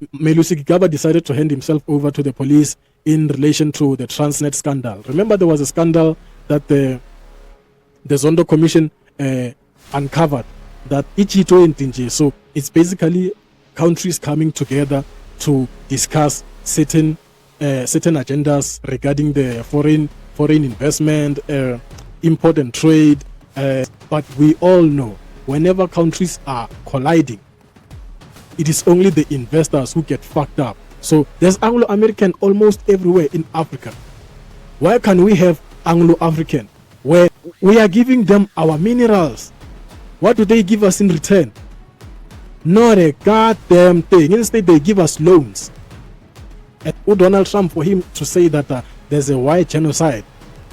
Melusi Gigaba decided to hand himself over to the police in relation to the Transnet scandal. Remember, there was a scandal that the Zondo Commission uncovered, that G20, so it's basically countries coming together to discuss certain agendas regarding the foreign investment, import and trade. But we all know, whenever countries are colliding, it is only the investors who get fucked up. So there's Anglo American almost everywhere in Africa. Why can't we have Anglo African, where we are giving them our minerals? What do they give us in return? Not a goddamn thing. Instead, they give us loans. And Donald Trump, for him to say that there's a white genocide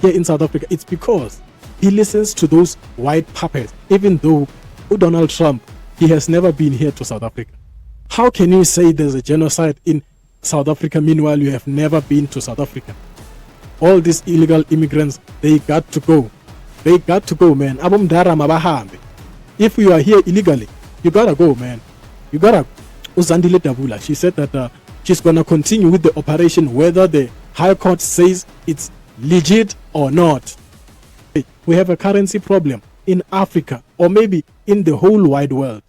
here in South Africa, it's because he listens to those white puppets, even though Donald Trump, he has never been here to South Africa. How can you say there's a genocide in South Africa, meanwhile you have never been to South Africa? All these illegal immigrants, they got to go. They got to go, man. If you are here illegally, you gotta go, man. You gotta. Zandile Dabula, she said that she's gonna continue with the operation whether the High Court says it's legit or not. We have a currency problem in Africa, or maybe in the whole wide world.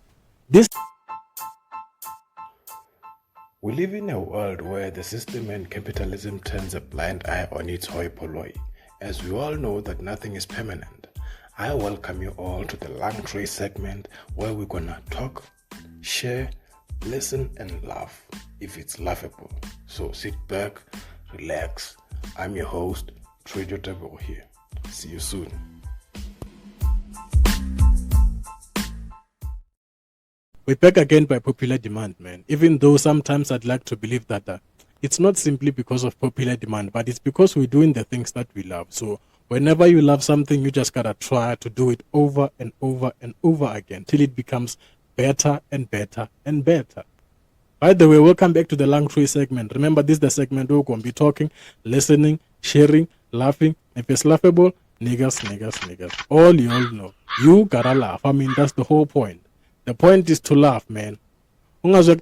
We live in a world where the system and capitalism turns a blind eye on its hoi polloi. As we all know that nothing is permanent, I welcome you all to the LungTrey segment, where we're gonna talk, share, listen and laugh if it's laughable. So sit back, relax. I'm your host, Zandile Dabula here. See you soon. We're back again by popular demand, man. Even though sometimes I'd like to believe that it's not simply because of popular demand, but it's because we're doing the things that we love. So whenever you love something, you just gotta try to do it over and over and over again till it becomes better and better and better. By the way, welcome back to the LungTrey segment. Remember, this is the segment where we're going to be talking, listening, sharing, laughing. If it's laughable, niggas. All you all know. You gotta laugh. I mean, that's the whole point. The point is to laugh, man. Jokes on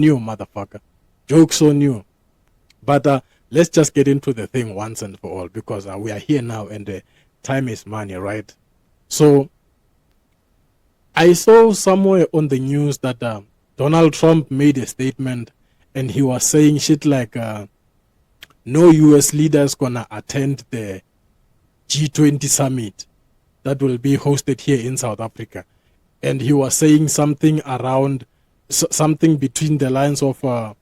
you, motherfucker. Jokes on you. But let's just get into the thing once and for all, because we are here now and time is money, right? So I saw somewhere on the news that Donald Trump made a statement and he was saying shit like no US leader is gonna attend the G20 Summit that will be hosted here in South Africa. And he was saying something around, something between the lines of,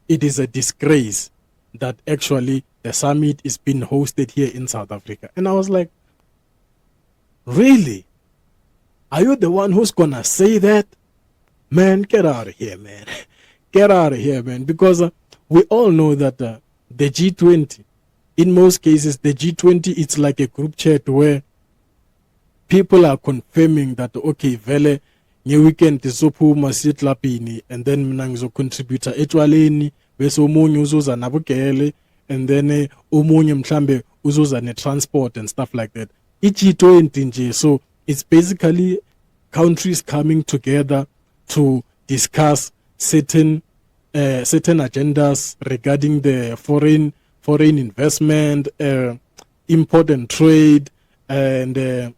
it is a disgrace that actually the summit is being hosted here in South Africa. And I was like, really? Are you the one who's gonna say that? Man, get out of here, man. Get out of here, man. Because we all know that the G20, in most cases, the G20, it's like a group chat where people are confirming that, okay, vele nye weekend izophuma sitlapini, and then mina ngizocontributor etshwaleni bese omunye uzoza nabugele, and then omunye mhlambe uzoza ne-transport and stuff like that. G20 nje, so it's basically countries coming together to discuss certain agendas regarding the foreign investment, import and trade, and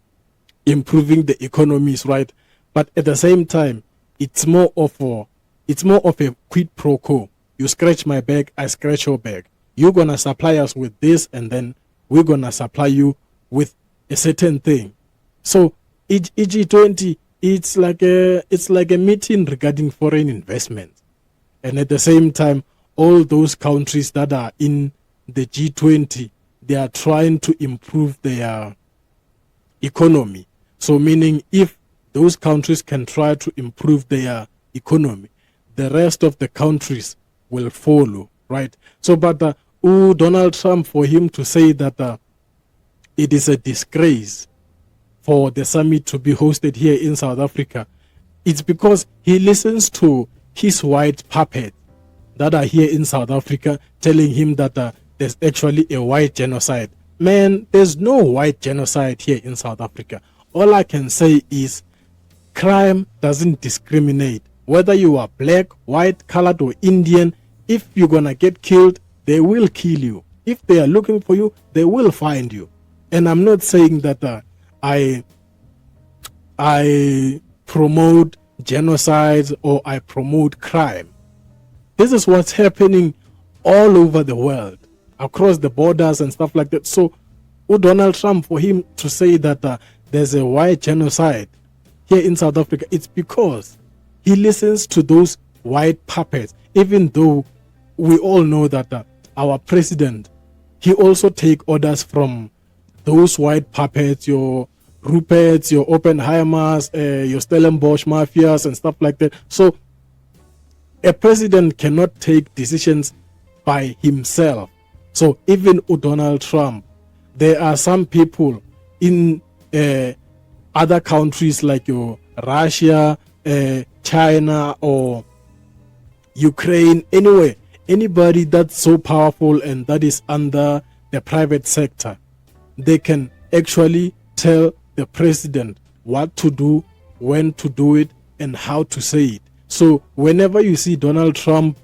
improving the economies, right? But at the same time, it's more of a quid pro quo. You scratch my back, I scratch your back. You're gonna supply us with this, and then we're gonna supply you with a certain thing. So G20, it's like a meeting regarding foreign investment, and at the same time, all those countries that are in the G20, they are trying to improve their economy. So meaning, if those countries can try to improve their economy, the rest of the countries will follow, right? So, but Donald Trump, for him to say that it is a disgrace for the summit to be hosted here in South Africa, it's because he listens to his white puppets that are here in South Africa telling him that there's actually a white genocide. Man, there's no white genocide here in South Africa. All I can say is crime doesn't discriminate. Whether you are black, white, colored, or Indian, if you're gonna get killed, they will kill you. If they are looking for you, they will find you. And I'm not saying that I promote genocide or I promote crime. This is what's happening all over the world, across the borders and stuff like that. So Donald Trump, for him to say that there's a white genocide here in South Africa, it's because he listens to those white puppets, even though we all know that our president, he also take orders from those white puppets, your Ruperts, your Oppenheimers, your Stellenbosch mafias and stuff like that. So a president cannot take decisions by himself. So even Donald Trump, there are some people in other countries like your Russia, China, or Ukraine, anyway, anybody that's so powerful and that is under the private sector, they can actually tell the president what to do, when to do it, and how to say it. So whenever you see Donald Trump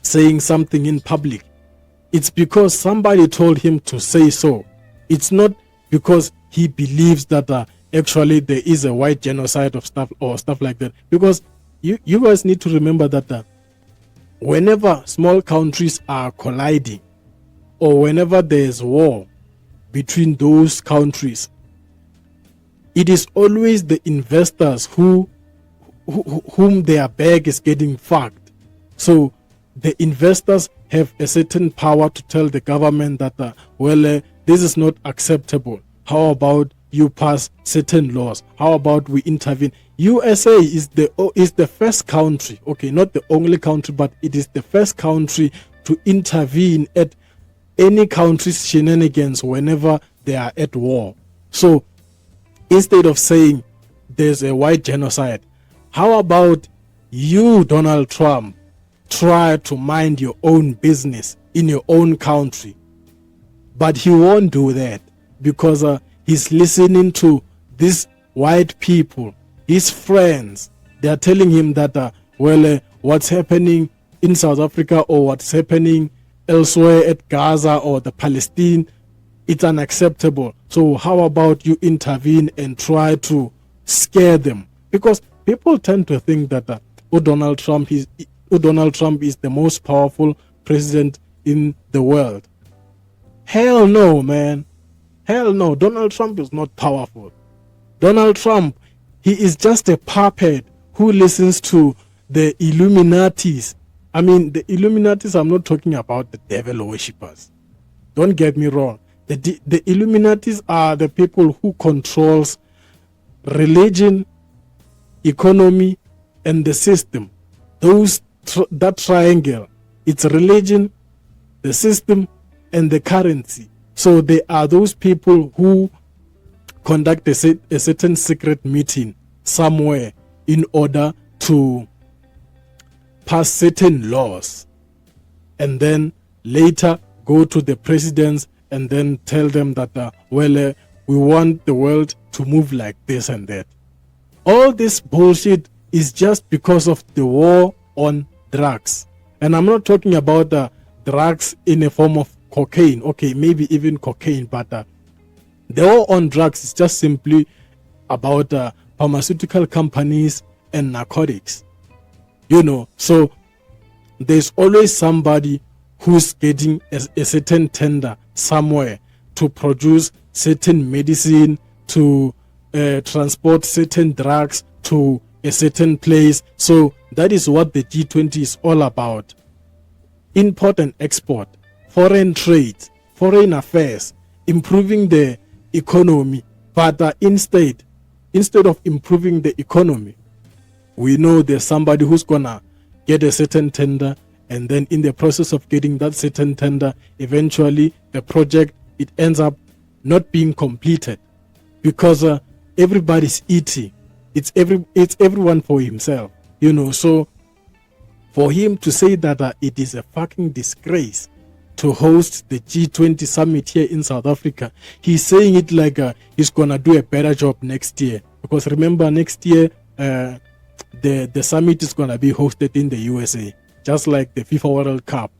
saying something in public, it's because somebody told him to say so. It's not because he believes that actually there is a white genocide of stuff or stuff like that. Because you guys need to remember that whenever small countries are colliding or whenever there is war between those countries, it is always the investors whom their bag is getting fucked. So the investors have a certain power to tell the government that this is not acceptable. How about you pass certain laws? How about we intervene? USA is the first country, okay, not the only country, but it is the first country to intervene at any country's shenanigans whenever they are at war. So instead of saying there's a white genocide, how about you, Donald Trump, try to mind your own business in your own country? But he won't do that because he's listening to these white people, his friends. They are telling him that, what's happening in South Africa or what's happening elsewhere at Gaza or the Palestine, it's unacceptable. So how about you intervene and try to scare them? Because people tend to think that Donald Trump is the most powerful president in the world. Hell no, man. Hell no. Donald Trump is not powerful. Donald Trump, he is just a puppet who listens to the Illuminatis. I mean, the Illuminatis, I'm not talking about the devil worshippers. Don't get me wrong. The Illuminatis are the people who controls religion, economy, and the system. That triangle, it's religion, the system, and the currency. So they are those people who conduct a certain secret meeting somewhere in order to pass certain laws, and then later go to the presidents and then tell them that we want the world to move like this and that. All this bullshit is just because of the war on drugs. And I'm not talking about drugs in a form of cocaine, okay, maybe even cocaine, but the war on drugs is just simply about pharmaceutical companies and narcotics. So there's always somebody who's getting a certain tender somewhere to produce certain medicine, to transport certain drugs to a certain place. So that is what the G20 is all about. Import and export, foreign trade, foreign affairs, improving the economy. But instead of improving the economy, we know there's somebody who's gonna get a certain tender, and then in the process of getting that certain tender, eventually the project, it ends up not being completed because everybody's eating. It's everyone for himself, So for him to say that it is a fucking disgrace to host the G20 Summit here in South Africa, he's saying it like he's gonna do a better job next year Because remember, next year, the summit is going to be hosted in the USA, just like the FIFA World Cup.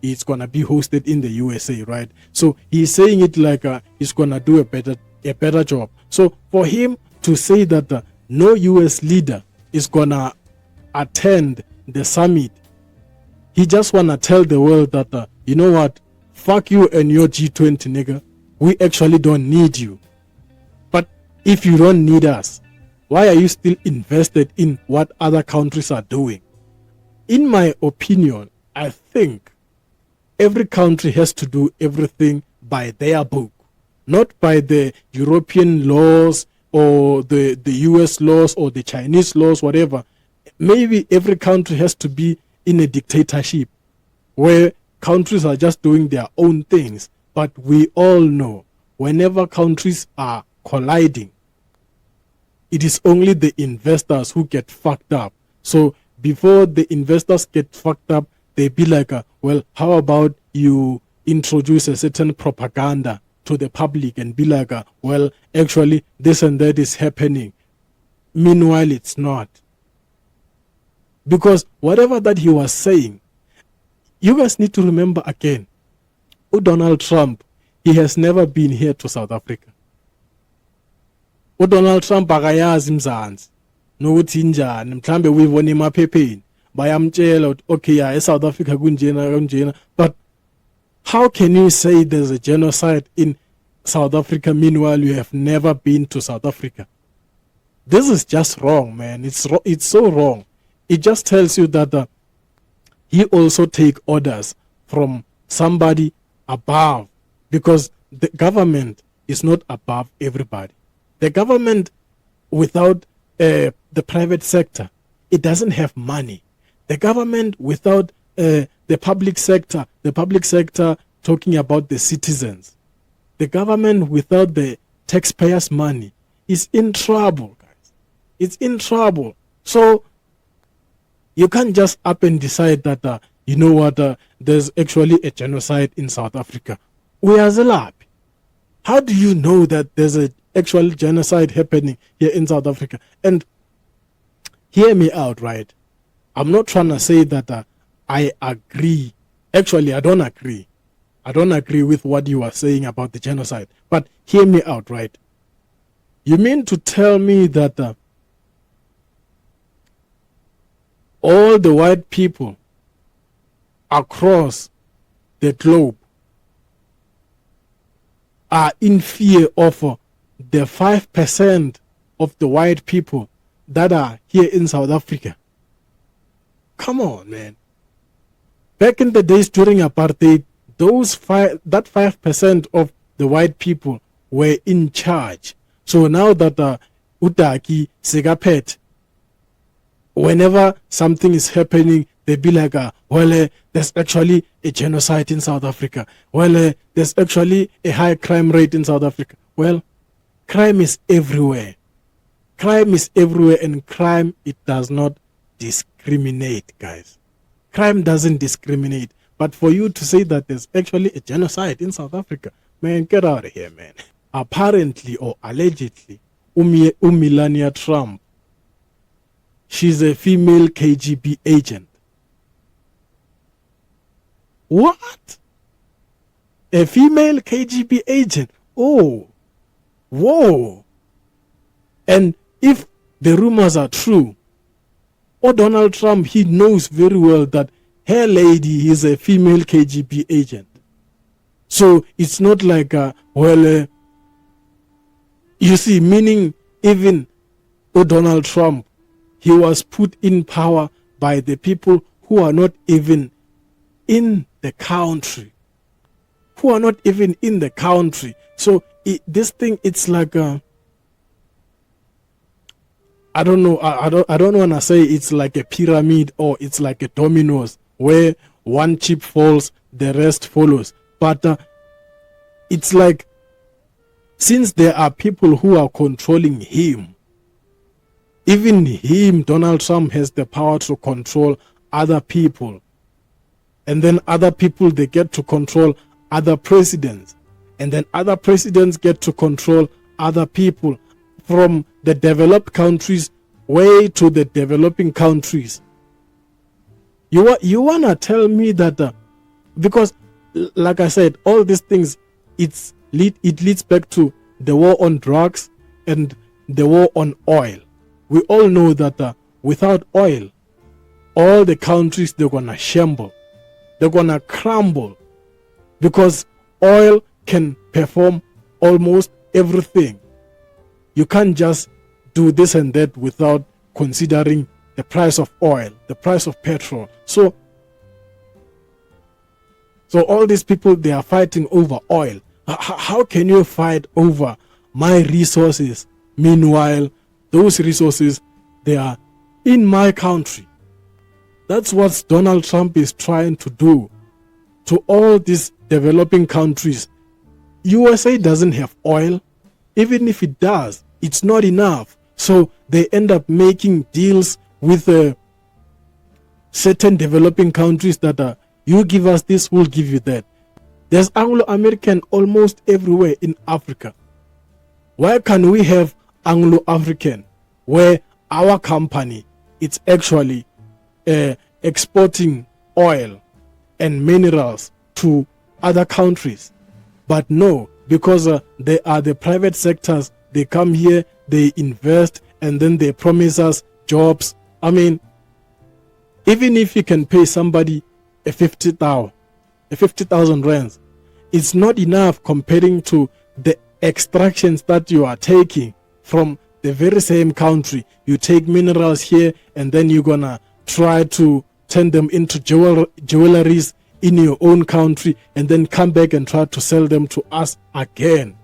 It's going to be hosted in the USA, right? So he's saying it like he's going to do a better job. So for him to say that no US leader is going to attend the summit, he just want to tell the world that, you know what, fuck you and your G20, nigga. We actually don't need you. But if you don't need us, why are you still invested in what other countries are doing? In my opinion, I think every country has to do everything by their book, not by the European laws or the US laws or the Chinese laws, whatever. Maybe every country has to be in a dictatorship where countries are just doing their own things. But we all know whenever countries are colliding, it is only the investors who get fucked up. So before the investors get fucked up, they be like, well, how about you introduce a certain propaganda to the public and be like, well, actually this and that is happening. Meanwhile, it's not. Because whatever that he was saying, you guys need to remember again, Donald Trump, he has never been here to South Africa. Donald Trump akayazi mzansi nokuthi njani mhlambe uyibona emaphepheni bayamtshela okay ya eSouth Africa kunjena, but how can you say there's a genocide in South Africa meanwhile you have never been to South Africa? This is just wrong, man. It's so wrong. It just tells you that he also take orders from somebody above, because the government is not above everybody. The government, without the private sector, it doesn't have money. The government, without the public sector talking about the citizens, the government without the taxpayers' money is in trouble, guys. It's in trouble. So you can't just up and decide that, you know what, there's actually a genocide in South Africa. We are Zalab. How do you know that there's a actual genocide happening here in South Africa? And hear me out, right? I'm not trying to say that I agree. Actually, I don't agree. I don't agree with what you are saying about the genocide. But hear me out, right? You mean to tell me that all the white people across the globe are in fear of the 5% of the white people that are here in South Africa? Come on, man. Back in the days during apartheid, that 5% of the white people were in charge. So now that Utaki, Segapet, whenever something is happening, they be like, well, there's actually a genocide in South Africa. Well, there's actually a high crime rate in South Africa. Well, crime is everywhere. Crime is everywhere, and crime, it does not discriminate, guys. Crime doesn't discriminate. But for you to say that there's actually a genocide in South Africa, man, get out of here, man. Apparently or allegedly, Melania Trump, she's a female KGB agent. What? A female KGB agent? Oh, whoa. And if the rumors are true, Donald Trump, he knows very well that her lady is a female KGB agent. So it's not like, you see, meaning even Donald Trump, he was put in power by the people who are not even in the country. So this thing, it's like, I don't know. I don't want to say it's like a pyramid or it's like a dominoes where one chip falls, the rest follows. But it's like, since there are people who are controlling him, even him, Donald Trump, has the power to control other people. And then other people, they get to control other presidents. And then other presidents get to control other people. from the developed countries way to the developing countries. You wanna tell me that because, like I said, all these things, it leads back to the war on drugs and the war on oil. We all know that without oil, all the countries, they're gonna shamble, they're gonna crumble, because oil can perform almost everything. You can't just do this and that without considering the price of oil, the price of petrol. So all these people, they are fighting over oil. How can you fight over my resources? Meanwhile, those resources, they are in my country. That's what Donald Trump is trying to do to all these developing countries. USA doesn't have oil. Even if it does, it's not enough. So they end up making deals with certain developing countries that you give us this, we'll give you that. There's Anglo American almost everywhere in Africa. Why can't we have Anglo African, where our company, it's actually exporting oil and minerals to other countries? But no, because they are the private sectors, they come here, they invest, and then they promise us jobs. I mean, even if you can pay somebody a 50,000 rands, it's not enough comparing to the extractions that you are taking from the very same country. You take minerals here, and then you're gonna try to turn them into jewelries in your own country, and then come back and try to sell them to us again.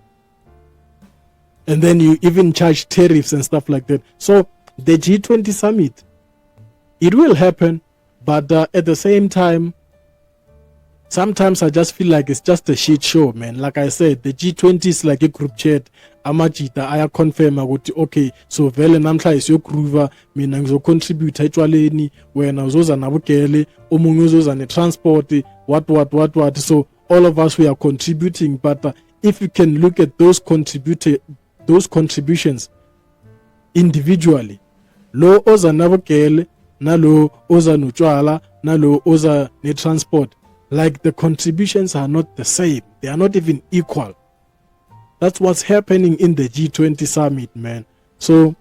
And then you even charge tariffs and stuff like that. So the G20 Summit, it will happen, but at the same time, sometimes I just feel like it's just a shit show, man. Like I said, the G20 is like a group chat. Amajita aya confirm ukuthi okay, so vele namhla isiyogroova, mina ngizocontribute etshwaleni, wena uzoza nabugele, omunye uzoza ne-transport, what. So all of us, we are contributing. But if you can look at those contributions individually, lo oza nabugele, nalo oza notshwala, nalo oza ne-transport, like the contributions are not the same. They are not even equal. That's what's happening in the G20 Summit, man. So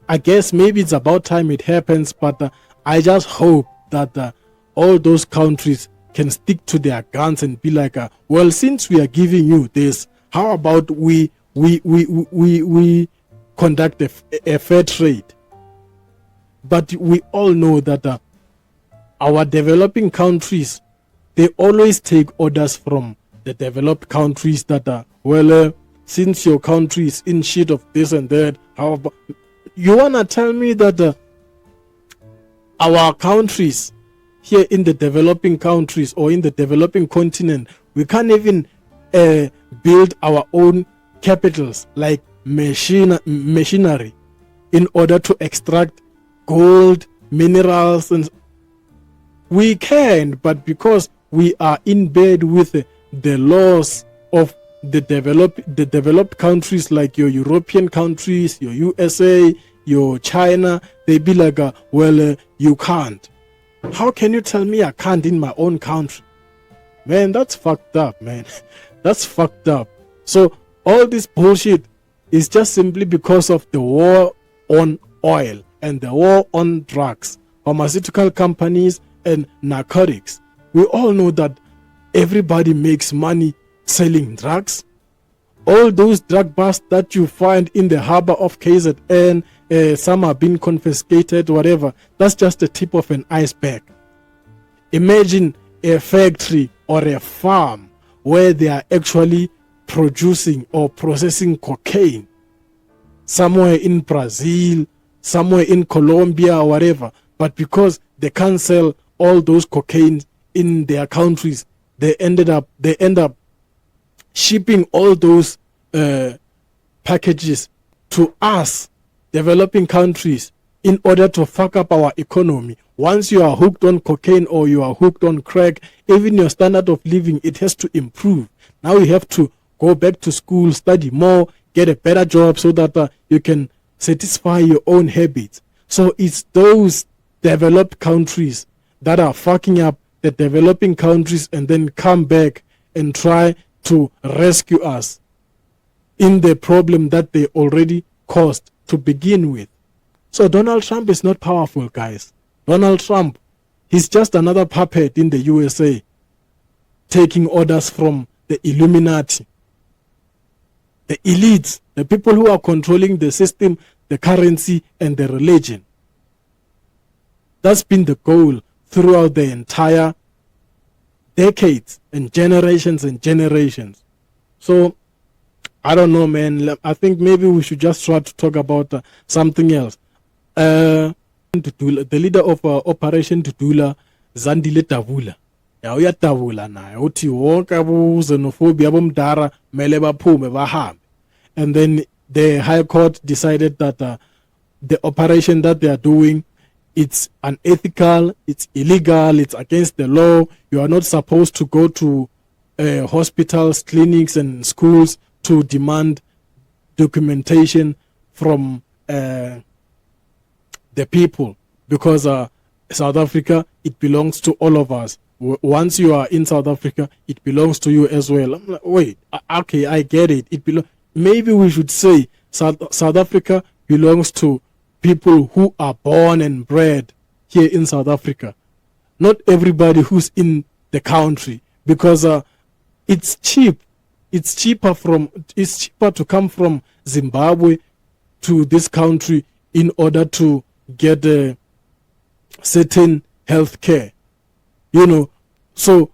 I guess maybe it's about time it happens, but I just hope that all those countries can stick to their guns and be like, well, since we are giving you this, how about we conduct a fair trade? But we all know that our developing countries, they always take orders from the developed countries that since your country is in shit of this and that, how about, you wanna tell me that our countries here in the developing countries or in the developing continent, we can't even build our own capitals like machinery in order to extract gold, minerals, and we can, but because we are in bed with the laws of the developed countries like your European countries, your USA, your China, they be like, you can't. How can you tell me I can't in my own country? Man, that's fucked up, man. That's fucked up. So all this bullshit is just simply because of the war on oil and the war on drugs, pharmaceutical companies, and narcotics. We all know that everybody makes money selling drugs. All those drug busts that you find in the harbor of KZN, some have been confiscated, whatever, that's just the tip of an iceberg. Imagine a factory or a farm where they are actually producing or processing cocaine somewhere in Brazil, somewhere in Colombia or whatever, but because they can't sell all those cocaine in their countries, they end up shipping all those packages to us, developing countries, in order to fuck up our economy. Once you are hooked on cocaine or you are hooked on crack, even your standard of living, it has to improve. Now you have to go back to school, study more, get a better job so that you can satisfy your own habits. So it's those developed countries that are fucking up the developing countries and then come back and try to rescue us in the problem that they already caused to begin with. So Donald Trump is not powerful, guys. Donald Trump, he's just another puppet in the USA, taking orders from the Illuminati, the elites, the people who are controlling the system, the currency, and the religion. That's been the goal throughout the entire decades and generations and generations. So I don't know, man. I think maybe we should just try to talk about something else. The leader of Operation Dudula, Zandile Dabula. Uyadabula naye uthi wonke abuxenophobia bomdara mele baphume bahambe. And then the High Court decided that the operation that they are doing, it's unethical, it's illegal, it's against the law. You are not supposed to go to hospitals, clinics, and schools to demand documentation from the people, because South Africa, it belongs to all of us. Once you are in South Africa, it belongs to you as well. I'm like, wait, okay, I get it. Maybe we should say South Africa belongs to people who are born and bred here in South Africa, not everybody who's in the country, because it's cheap. It's cheaper to come from Zimbabwe to this country in order to get certain health care, so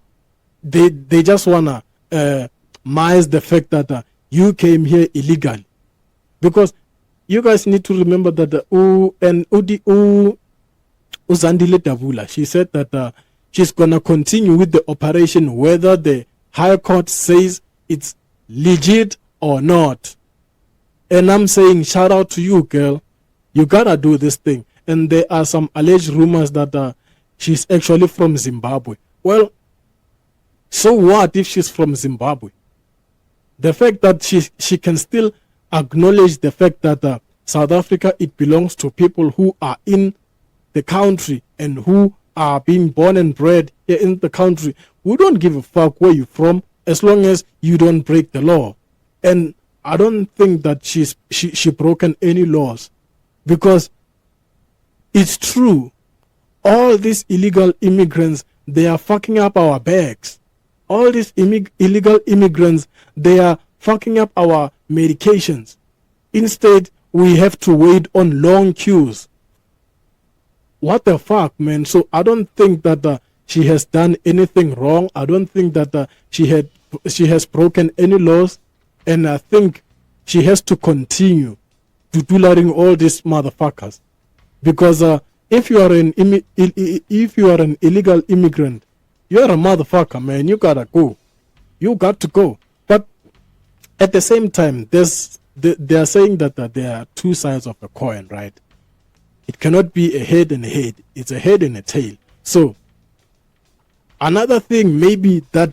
they just wanna minimize the fact that you came here illegally, because you guys need to remember that Zandile Dabula, she said that she's gonna continue with the operation whether the High Court says it's legit or not. And I'm saying shout out to you, girl. You gotta do this thing. And there are some alleged rumors that she's actually from Zimbabwe. Well, so what if she's from Zimbabwe? The fact that she can still acknowledge the fact that South Africa, it belongs to people who are in the country and who are being born and bred here in the country. We don't give a fuck where you're from, as long as you don't break the law. And I don't think that she broken any laws, because it's true. All these illegal immigrants, they are fucking up our bags. All these illegal immigrants, they are fucking up our medications. Instead, we have to wait on long queues. What the fuck, man? So I don't think that she has done anything wrong. I don't think that she has broken any laws, and I think she has to continue tutulating all these motherfuckers, because if you are an illegal immigrant, you're a motherfucker, man. You gotta go. You got to go. But at the same time, they are saying that there are two sides of a coin, right? It cannot be a head and a head. It's a head and a tail. So another thing maybe that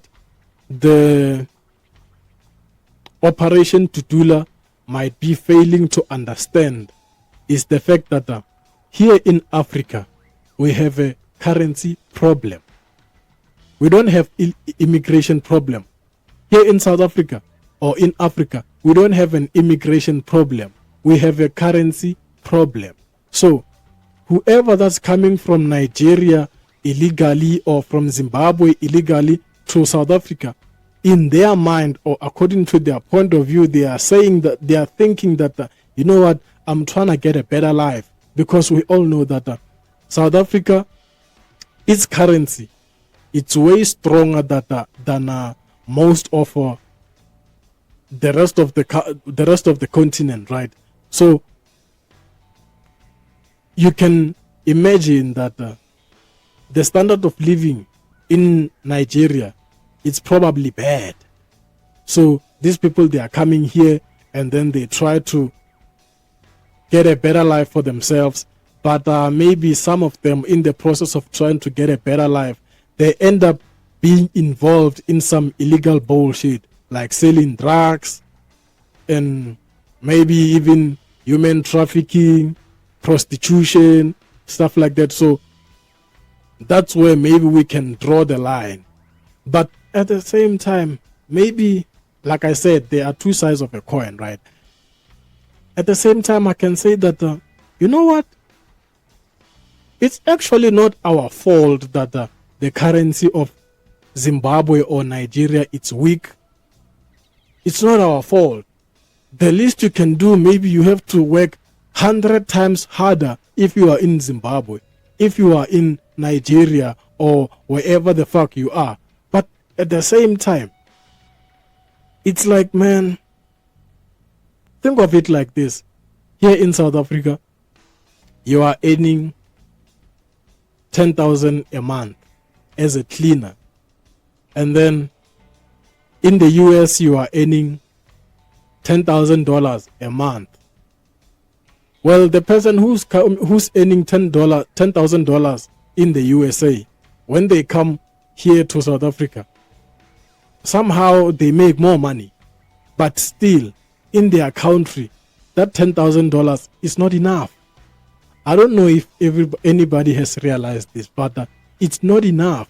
the Operation Dudula might be failing to understand is the fact that here in Africa, we have a currency problem. We don't have immigration problem. Here in South Africa or in Africa, we don't have an immigration problem. We have a currency problem. So whoever that's coming from Nigeria illegally or from Zimbabwe illegally to South Africa, in their mind or according to their point of view, they are saying that they are thinking that, you know what, I'm trying to get a better life, because we all know that South Africa, its currency, it's way stronger than most of the rest of the continent, right? So you can imagine that the standard of living in Nigeria, it's probably bad. So these people, they are coming here and then they try to get a better life for themselves, but maybe some of them, in the process of trying to get a better life, they end up being involved in some illegal bullshit, like selling drugs and maybe even human trafficking, prostitution, stuff like that. So that's where maybe we can draw the line. But at the same time, maybe, like I said, there are two sides of a coin, right? At the same time, I can say that, you know what? It's actually not our fault that the currency of Zimbabwe or Nigeria it's weak. It's not our fault. The least you can do, maybe you have to work 100 times harder if you are in Zimbabwe, if you are in Nigeria or wherever the fuck you are. But at the same time, it's like, man, think of it like this. Here in South Africa, you are earning 10,000 a month as a cleaner. And then in the US, you are earning $10,000 a month. Well, the person who's earning $10,000 in the USA, when they come here to South Africa, somehow they make more money. But still, in their country, that $10,000 is not enough. I don't know if anybody has realized this, but it's not enough.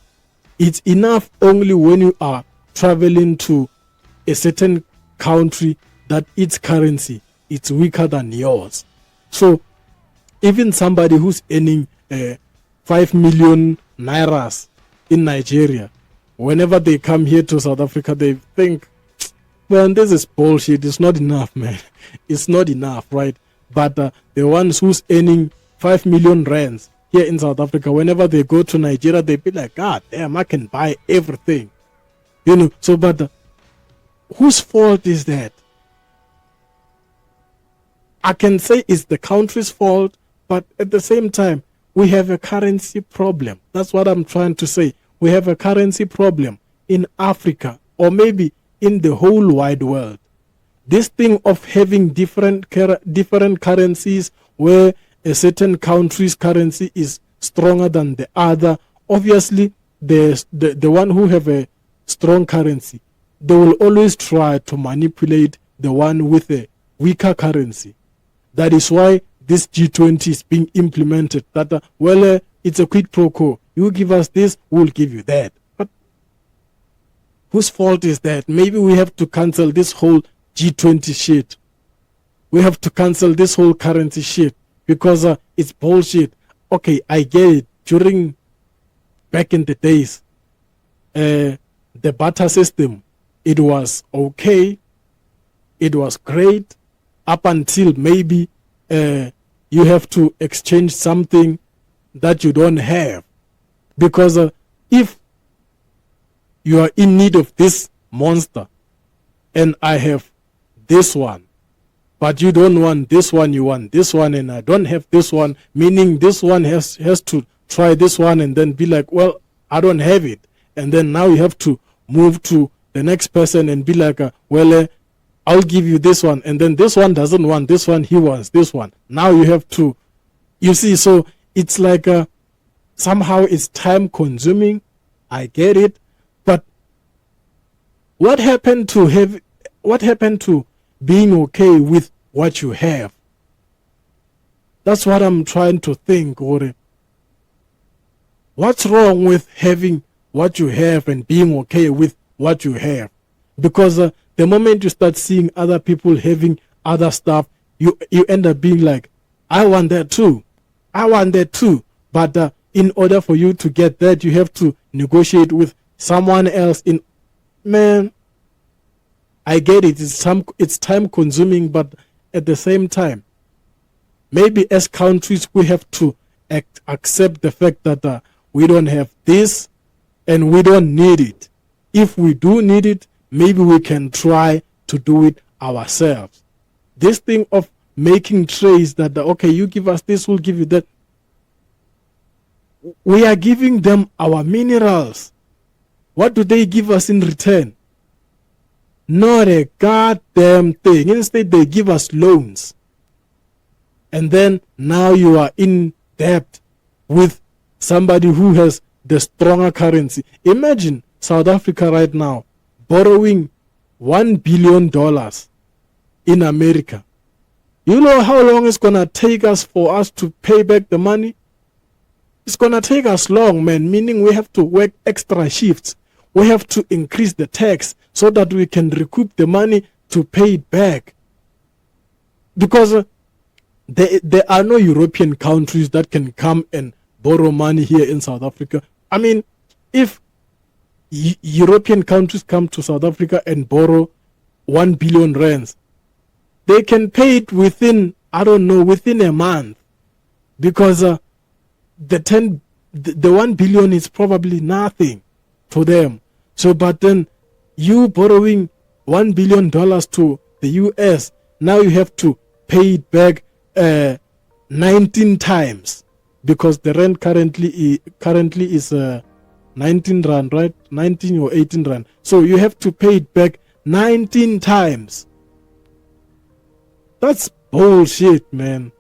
It's enough only when you are traveling to a certain country that its currency is weaker than yours. So even somebody who's earning 5 million nairas in Nigeria, whenever they come here to South Africa, they think, man, this is bullshit. It's not enough, man. It's not enough, right? But the ones who's earning 5 million rands here in South Africa, whenever they go to Nigeria, they be like, God damn, I can buy everything. You know, so, but whose fault is that? I can say it's the country's fault, but at the same time, we have a currency problem. That's what I'm trying to say. We have a currency problem in Africa, or maybe in the whole wide world. This thing of having different currencies where a certain country's currency is stronger than the other, obviously the one who have a strong currency, they will always try to manipulate the one with a weaker currency. That is why this G20 is being implemented. That it's a quid pro quo. You give us this, we'll give you that. But whose fault is that? Maybe we have to cancel this whole G20 shit. We have to cancel this whole currency shit because it's bullshit. Okay, I get it. Back in the days, the barter system, it was okay. It was great up until maybe you have to exchange something that you don't have. Because if you are in need of this monster and I have this one, but you don't want this one, you want this one, and I don't have this one, meaning this one has to try this one and then be like, well, I don't have it. And then now you have to move to the next person and be like, I'll give you this one. And then this one doesn't want this one, he wants this one. Now you have to, you see, so it's like somehow it's time consuming. I get it. But what happened to being okay with what you have? That's what I'm trying to think, Ore. What's wrong with having what you have and being okay with what you have? Because the moment you start seeing other people having other stuff, you end up being like, I want that too. I want that too. But in order for you to get that, you have to negotiate with someone else. Man, I get it. It's time consuming, but at the same time, maybe as countries we have to accept the fact that we don't have this and we don't need it. If we do need it, maybe we can try to do it ourselves. This thing of making trades that, okay, you give us this, we'll give you that. We are giving them our minerals. What do they give us in return? Not a goddamn thing. Instead, they give us loans. And then now you are in debt with somebody who has the stronger currency. Imagine South Africa right now borrowing $1 billion in America You know how long it's gonna take us for us to pay back the money? It's gonna take us long, man, meaning we have to work extra shifts. We have to increase the tax so that we can recoup the money to pay it back. Because there are no European countries that can come and borrow money here in South Africa. I mean, if European countries come to South Africa and borrow 1 billion rands, they can pay it within, I don't know, within a month. Because the 1 billion is probably nothing to them. So, but then you borrowing $1 billion to the US, now you have to pay it back 19 times, because the rent currently is 19 rand, right? 19 or 18 rand. So you have to pay it back 19 times. That's bullshit, man.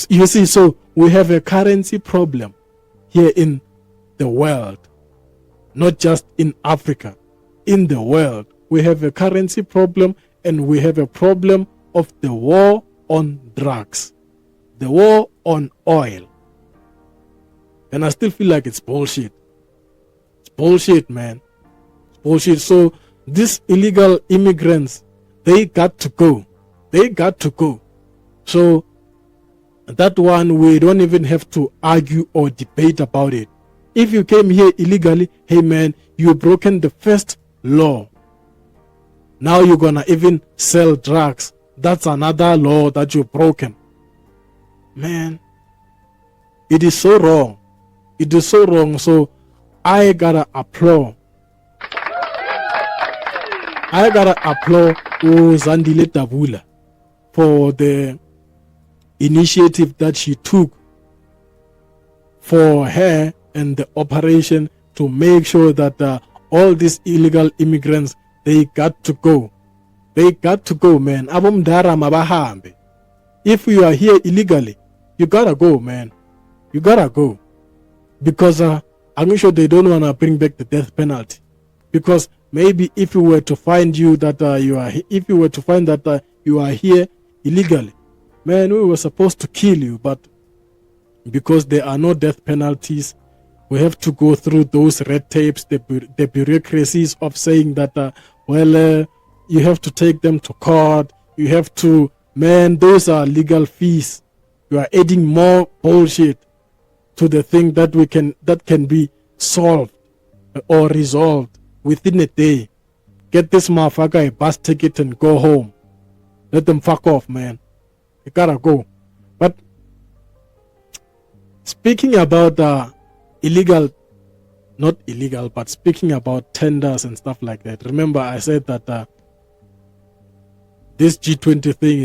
You see, so we have a currency problem here in the world, not just in Africa, in the world. We have a currency problem, and we have a problem of the war on drugs, the war on oil. And I still feel like it's bullshit. It's bullshit, man. It's bullshit. So these illegal immigrants, they got to go. They got to go. So that one, we don't even have to argue or debate about it. If you came here illegally, hey man, you've broken the first law. Now you're gonna even sell drugs. That's another law that you've broken. Man, it is so wrong. It is so wrong. So I gotta applaud. Zandile Dabula for the initiative that she took for her and the operation to make sure that all these illegal immigrants, they got to go. They got to go, man. If you are here illegally, you gotta go, man. You gotta go. Because I'm sure they don't want to bring back the death penalty. Because maybe if you were to find you that you are here illegally, man, we were supposed to kill you, but because there are no death penalties, we have to go through those red tapes, the bureaucracies of saying that, you have to take them to court. You have to, man, those are legal fees. You are adding more bullshit to the thing that can be solved or resolved within a day. Get this motherfucker a bus ticket and go home. Let them fuck off, man. You gotta go. But speaking about not illegal, but speaking about tenders and stuff like that. Remember, I said that this G20 thing,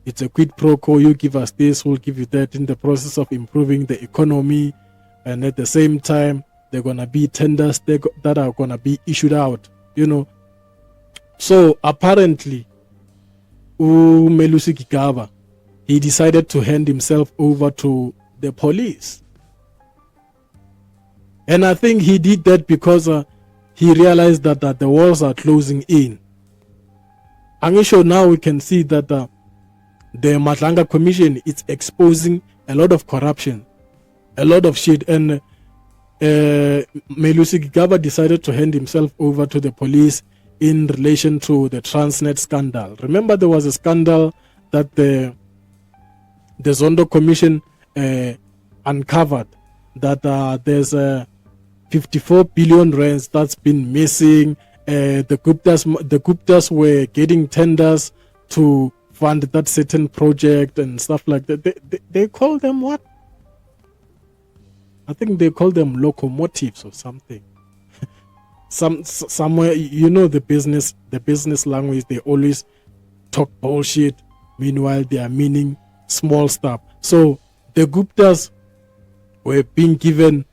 it's a quid pro quo. You give us this, we'll give you that, in the process of improving the economy. And at the same time, there are going to be tenders that are going to be issued out, you know. So apparently, Melusi Gigaba, he decided to hand himself over to the police. And I think he did that because he realized that the walls are closing in. I'm sure now we can see that the Madlanga Commission is exposing a lot of corruption, a lot of shit. And Melusi Gigaba decided to hand himself over to the police in relation to the Transnet scandal. Remember, there was a scandal that the Zondo Commission uncovered, that there's 54 billion rands that's been missing. The Guptas were getting tenders to fund that certain project and stuff like that. They call them what? I think they call them locomotives or something. Somewhere, you know, the business language, they always talk bullshit. Meanwhile, they are meaning small stuff. So the Guptas were being given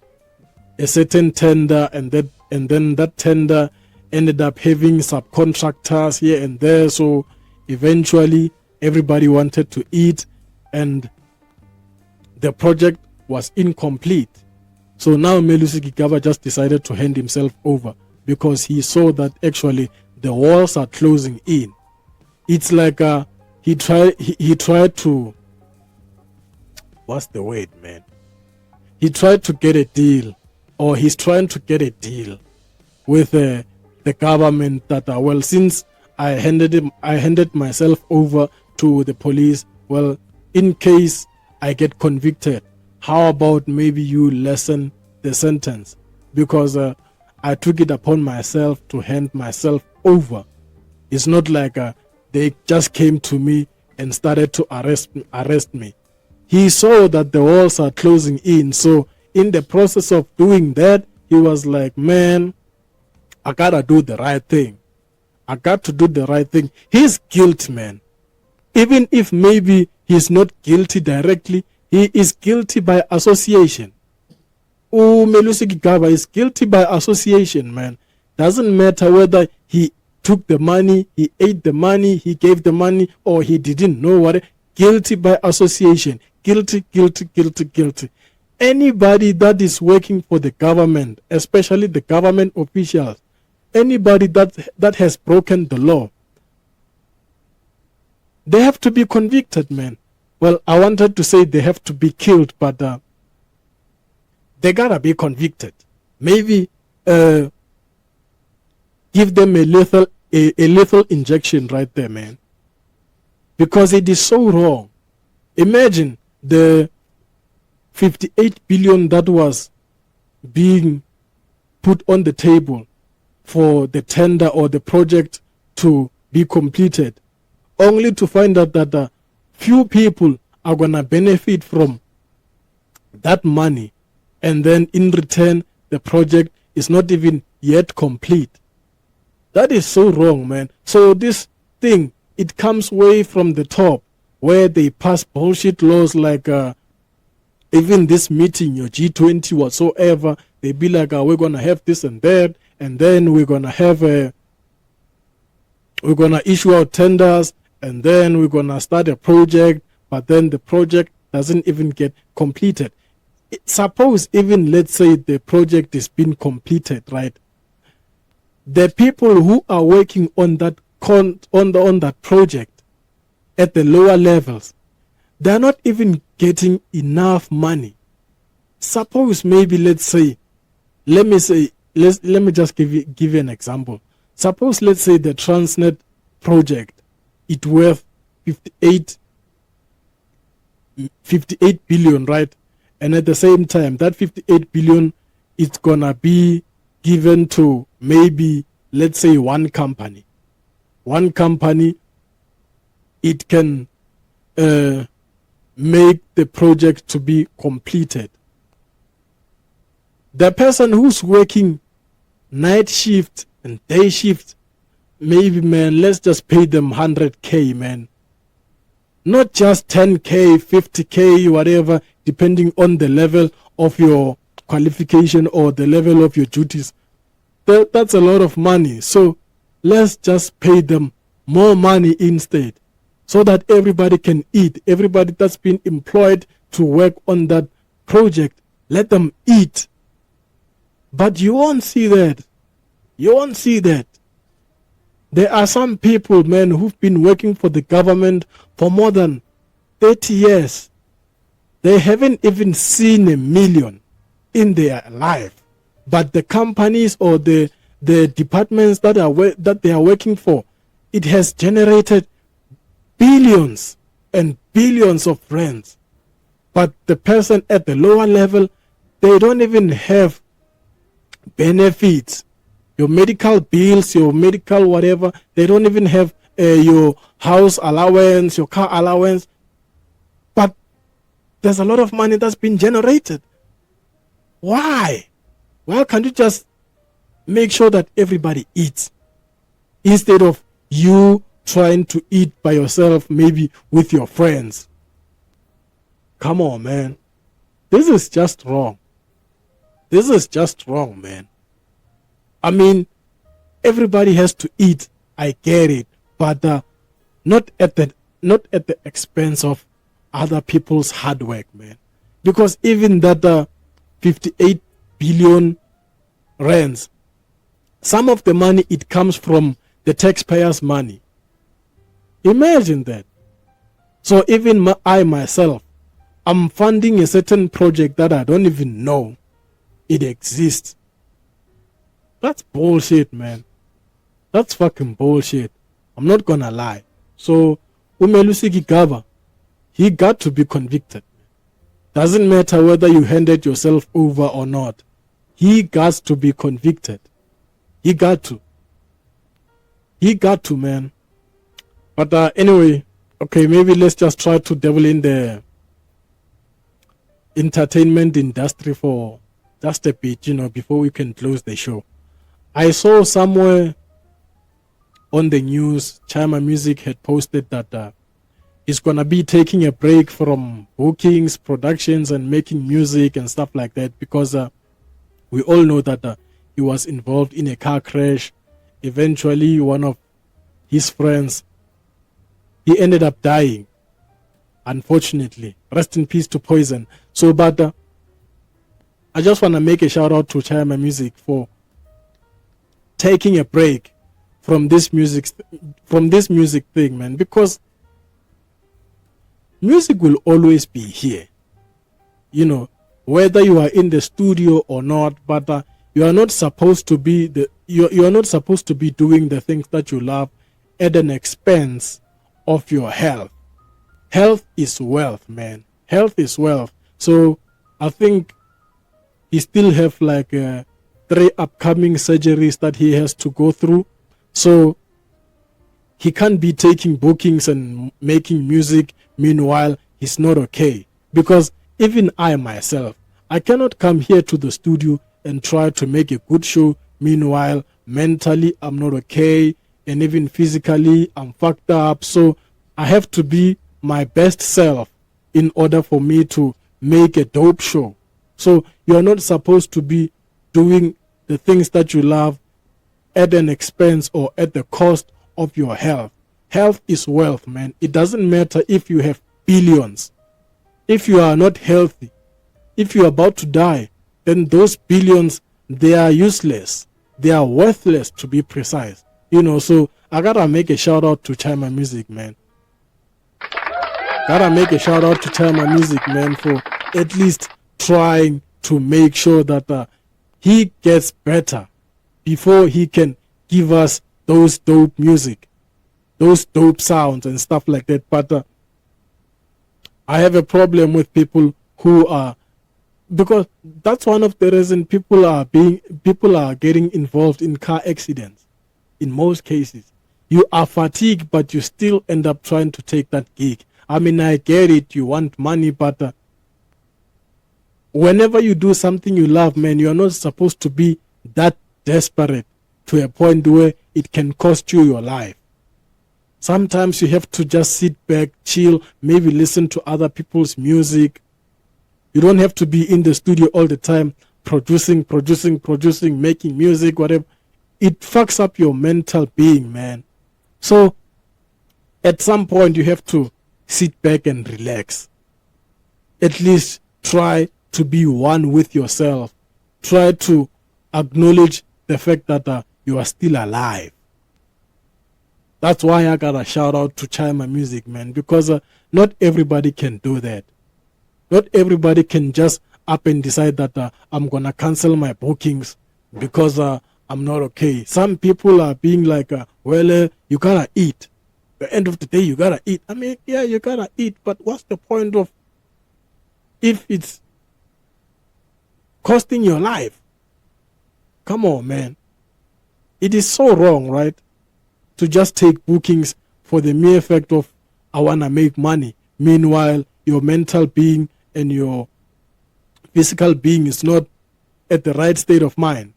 a certain tender, and then that tender ended up having subcontractors here and there. So eventually everybody wanted to eat, and the project was incomplete. So now Melusi Gigaba just decided to hand himself over because he saw that actually the walls are closing in. It's like he tried to, what's the word, man? He tried to get a deal, or he's trying to get a deal with the government that, well, since I handed myself over to the police, well, in case I get convicted, how about maybe you lessen the sentence? Because I took it upon myself to hand myself over. It's not like they just came to me and started to arrest me. He saw that the walls are closing in. So in the process of doing that, he was like, man, I gotta do the right thing. I got to do the right thing. He's guilty, man. Even if maybe he's not guilty directly, he is guilty by association. Oh, Melusi Gigaba is guilty by association, man. Doesn't matter whether he took the money, he ate the money, he gave the money, or he didn't know what. Guilty by association. Guilty, guilty, guilty, guilty. Anybody that is working for the government, especially the government officials, anybody that has broken the law, they have to be convicted, man. Well, I wanted to say they have to be killed, but they gotta be convicted. Maybe give them a lethal injection right there, man. Because it is so wrong. Imagine the 58 billion that was being put on the table for the tender or the project to be completed, only to find out that few people are gonna benefit from that money, and then in return the project is not even yet complete. That is so wrong, man. So this thing, it comes way from the top, where they pass bullshit laws like even this meeting, your G20 whatsoever, they be like, we're gonna have this and that, and then we're gonna have we're gonna issue out tenders, and then we're gonna start a project, but then the project doesn't even get completed. Suppose even, let's say, the project is being completed, right? The people who are working on that on that project at the lower levels, they're not even getting enough money. Suppose maybe, let's say, let me just give you an example. Suppose, let's say, the Transnet project, it's worth 58 billion, right? And at the same time, that 58 billion, it's gonna be given to maybe, let's say, one company. One company, it can make the project to be completed. The person who's working night shift and day shift, maybe, man, let's just pay them 100K, man. Not just 10K, 50K, whatever, depending on the level of your qualification or the level of your duties. That's a lot of money. So let's just pay them more money instead, so that everybody can eat. Everybody that's been employed to work on that project, let them eat. But you won't see that. You won't see that. There are some people, man, who've been working for the government for more than 30 years. They haven't even seen $1 million in their life. But the companies or the departments that they are working for, it has generated billions and billions of rands. But the person at the lower level, they don't even have benefits. Your medical bills, your medical whatever, they don't even have your house allowance, your car allowance. But there's a lot of money that's been generated. Why? Why can't you just make sure that everybody eats, instead of you trying to eat by yourself, maybe with your friends? Come on, man. This is just wrong. This is just wrong, man. I mean, everybody has to eat. I get it, but not at the expense of other people's hard work, man. Because even that 58 billion rands, some of the money, it comes from the taxpayers' money. Imagine that. So even I myself, I'm funding a certain project that I don't even know it exists. That's bullshit, man. That's fucking bullshit. I'm not gonna lie. So Melusi Gigaba, he got to be convicted. Doesn't matter whether you handed yourself over or not. He got to be convicted. He got to. He got to, man. But anyway, okay, maybe let's just try to dabble in the entertainment industry for just a bit, before we can close the show. I saw somewhere on the news, Chima Music had posted that he's gonna be taking a break from bookings, productions, and making music and stuff like that, because we all know that he was involved in a car crash. Eventually, one of his friends, he ended up dying, unfortunately. Rest in peace to Poison. So, but I just want to make a shout out to Chima Music for taking a break from this music thing, man, because music will always be here, whether you are in the studio or not. But you are not supposed to be you are not supposed to be doing the things that you love at an expense of your health. Health is wealth, man. Health is wealth. So I think he still have like 3 upcoming surgeries that he has to go through. So he can't be taking bookings and making music. Meanwhile, he's not okay. Because even I myself, I cannot come here to the studio and try to make a good show. Meanwhile, mentally, I'm not okay. And even physically, I'm fucked up. So I have to be my best self in order for me to make a dope show. So you're not supposed to be doing the things that you love at an expense or at the cost of your health. Health is wealth, man. It doesn't matter if you have billions. If you are not healthy, if you're about to die, then those billions, they are useless. They are worthless, to be precise. So I gotta make a shout out to Chima Music, man. Gotta make a shout out to Chima Music, man, for at least trying to make sure that he gets better before he can give us those dope music, those dope sounds and stuff like that. But I have a problem with people who are, because that's one of the reasons people are getting involved in car accidents. In most cases, you are fatigued, but you still end up trying to take that gig. I mean, I get it. You want money, but whenever you do something you love, man, you are not supposed to be that desperate to a point where it can cost you your life. Sometimes you have to just sit back, chill, maybe listen to other people's music. You don't have to be in the studio all the time, producing, making music, whatever. It fucks up your mental being, man. So at some point you have to sit back and relax. At least try to be one with yourself. Try to acknowledge the fact that you are still alive. That's why I gotta shout out to Chima Music, man, because not everybody can do that. Not everybody can just up and decide that I'm gonna cancel my bookings because I'm not okay. Some people are being like, you gotta eat. At the end of the day, you gotta eat. I mean, yeah, you gotta eat, but what's the point of if it's costing your life? Come on, man. It is so wrong, right? To just take bookings for the mere fact of, I want to make money. Meanwhile, your mental being and your physical being is not at the right state of mind.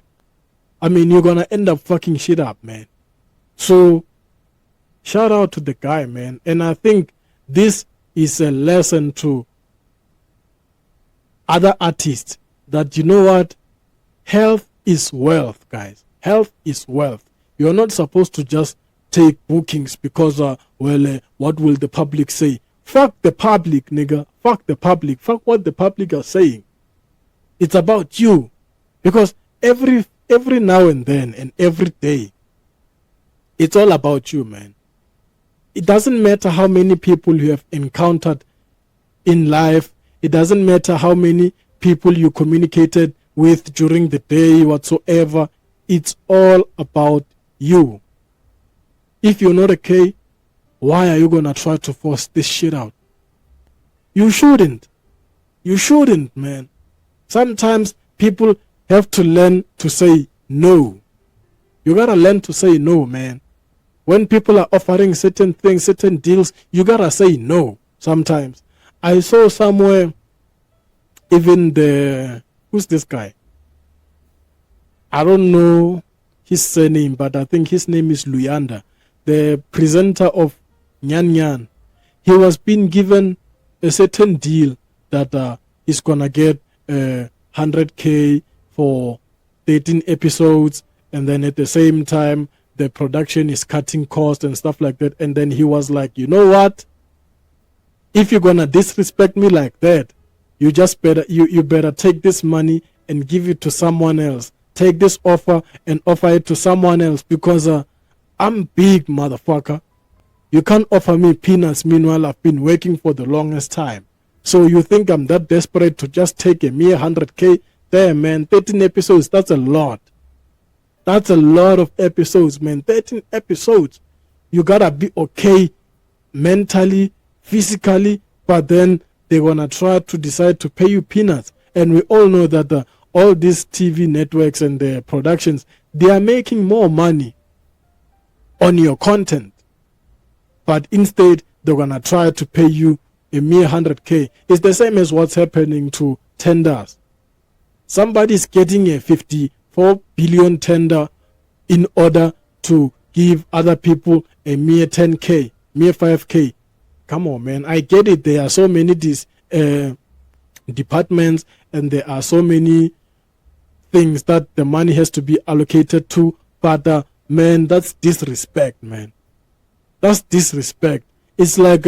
I mean, you're going to end up fucking shit up, man. So, shout out to the guy, man. And I think this is a lesson to other artists that, you know what? Health is wealth, guys. Health is wealth. You're not supposed to just take bookings because, what will the public say? Fuck the public, nigga. Fuck the public. Fuck what the public are saying. It's about you. Because every now and then and every day, it's all about you, man. It doesn't matter how many people you have encountered in life. It doesn't matter how many people you communicated with during the day, whatsoever. It's all about you. If you're not okay, why are you going to try to force this shit out? You shouldn't. You shouldn't, man. Sometimes people have to learn to say no. You got to learn to say no, man. When people are offering certain things, certain deals, you got to say no sometimes. I saw somewhere, even who's this guy? I don't know his surname, but I think his name is Luyanda, the presenter of Nyan Nyan. He was being given a certain deal that he's going to get 100K for 13 episodes, and then at the same time, the production is cutting costs and stuff like that. And then he was like, you know what? If you're going to disrespect me like that, you just better, you better take this money and give it to someone else. Take this offer and offer it to someone else, because I'm big, motherfucker. You can't offer me peanuts. Meanwhile, I've been working for the longest time. So you think I'm that desperate to just take a mere 100K? There, man, 13 episodes, that's a lot. That's a lot of episodes, man. 13 episodes. You gotta be okay mentally, physically, but then they're gonna try to decide to pay you peanuts. And we all know that all these TV networks and their productions, they are making more money on your content. But instead, they're gonna try to pay you a mere 100K. It's the same as what's happening to tenders. Somebody's getting a 54 billion tender in order to give other people a mere 10K, mere 5K. Come on, man. I get it. There are so many departments, and there are so many things that the money has to be allocated to. But man, that's disrespect, man. That's disrespect. It's like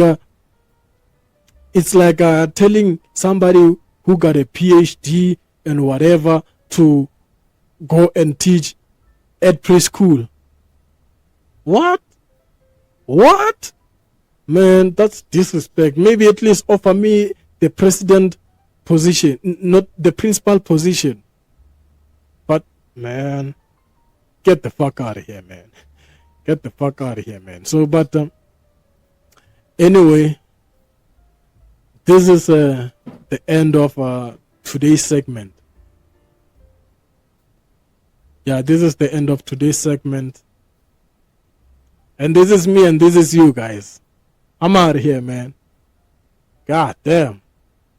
telling somebody who got a PhD and whatever to go and teach at preschool. What? Man, that's disrespect. Maybe at least offer me the president position, not the principal position. But man, get the fuck out of here, man. Get the fuck out of here, man. So, but anyway, this is the end of today's segment. Yeah, this is the end of today's segment. And this is me and this is you guys. I'm out of here, man. God damn.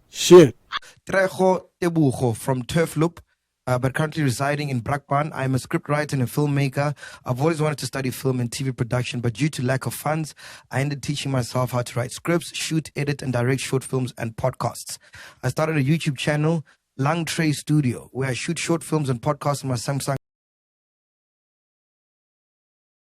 Shit. Trejo Tebugo from Turf Loop, but currently residing in Brakpan. I'm a scriptwriter and a filmmaker. I've always wanted to study film and TV production, but due to lack of funds, I ended teaching myself how to write scripts, shoot, edit, and direct short films and podcasts. I started a YouTube channel, LungTrey Studio, where I shoot short films and podcasts on my Samsung